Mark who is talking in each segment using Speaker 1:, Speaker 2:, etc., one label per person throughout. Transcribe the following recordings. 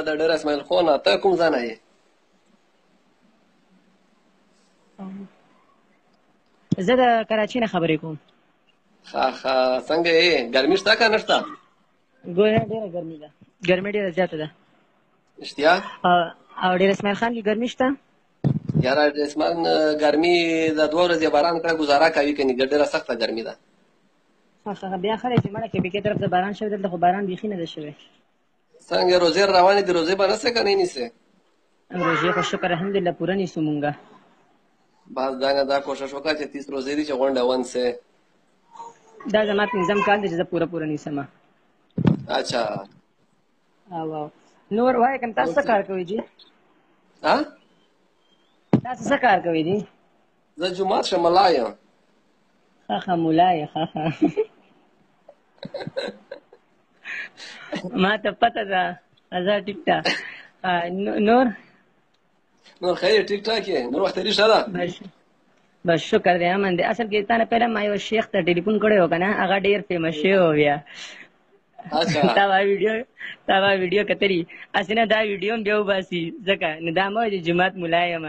Speaker 1: د ډېر اسماعیل خو نه. ته کوم ځای نه یې؟
Speaker 2: زه د کراچۍ نه خبرې کوم.
Speaker 1: ښه ښه، څنګه یې؟ ګرمي شته که نشته؟
Speaker 2: ګوره ډېره ګرمي ده، ګرمي ډېره زیاته ده.
Speaker 1: رښتیا؟
Speaker 2: او ډېر اسماعیل خان کې ګرمي شته؟
Speaker 1: یاره ډېر اسماعیل ګرمي د 2 ورځې باران کړه ګزاره کوي که نه، ډېره سخته ګرمي ده.
Speaker 2: بیا خلک چې مړه کې بیکې طرف ته باران شوی، دلته خو باران بیخي نه ده شوی.
Speaker 1: څنګه روزې روانې دي؟ روزې به نیسې که نه نیسې؟
Speaker 2: روژې خو شکر الحمدلله پوره نیسو مونږه.
Speaker 1: بس دا کوشش وکړه چې 30 روزې دي چې غونډه ونسې.
Speaker 2: دا زما 5م کال دی چې زه پوره نیسم.
Speaker 1: اچھا.
Speaker 2: او نور وایه کوم تاسو څه کار کوئ جی؟ تاسو څه کار کوئ جی؟
Speaker 1: زه جومات شه ملا یم.
Speaker 2: ښه ملا یې. ښه ما ته پته ده. زه ټیک ده. نور
Speaker 1: خیر ټیک ټاک یې؟ نور وختري ښه ده؟
Speaker 2: بس شکر دی امن دی. اصل کې تا نه پهله ما یو شیخ ته ټلیفون کړی و که نه، هغه ډېر فیمس شوی و بیا. تا ما ویډیو کتلي، هسې نه دا ویډیو هم بیا وباسي ځکه نو دا مه وایه چې جومات ملا یم.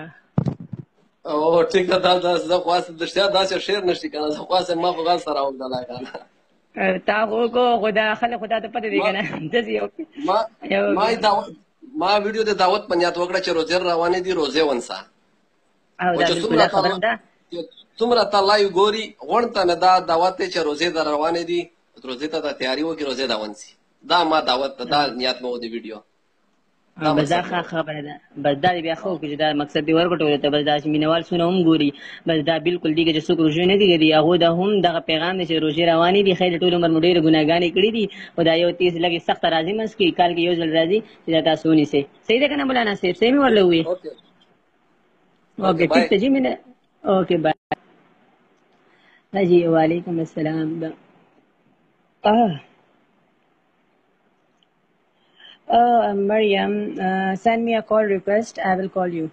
Speaker 1: او ټیک ده. دا زه خو هسې رښتیا داسې شعر نشي که نه، زه خو هسې ما خو غل سره وکړله که نه.
Speaker 2: تا خو وکړو خو دا خلک خو تا ته پته دی که نه.
Speaker 1: ما ویډیو د دعوت په نیت وکړه چې روزې روانې دي، روزې ونسه.
Speaker 2: او دا بالکل خبره ده.
Speaker 1: څومره ته لایو ګوري غونډ ته مې دا دعوت دی چې روزې د روانې دي، روزې ته د تیاري وکړي، روزې د ونسي. دا ما دعوت ته دا نیت مې و د ویډیو.
Speaker 2: بس دا ښه خبره ده. بس دا بیا ښه وکړو چې دا مقصد دې ورګټولو ته. بس داسې مینوال څونه هم ګوري، بس دا بالکل دي که چې څوک روژې نه دي کړي، هغوی د هم دغه پیغام دی چې روژې روانې دي. خیر ټول عمر مو ډېرې ګناهګانې کړي دي، خو دا یو تیز لږې سخته راځي منځ کې، کال کې یو ځل راځي چې دا تاسو ونیسئ. صحیح ده که نه مولانا صاحب؟ صحیح مې ورله وویې؟ اوکې ټیک ته جي مینه. اوکې بای. جی وعلیکم السلام. Maryam, send me a call request. I will call you.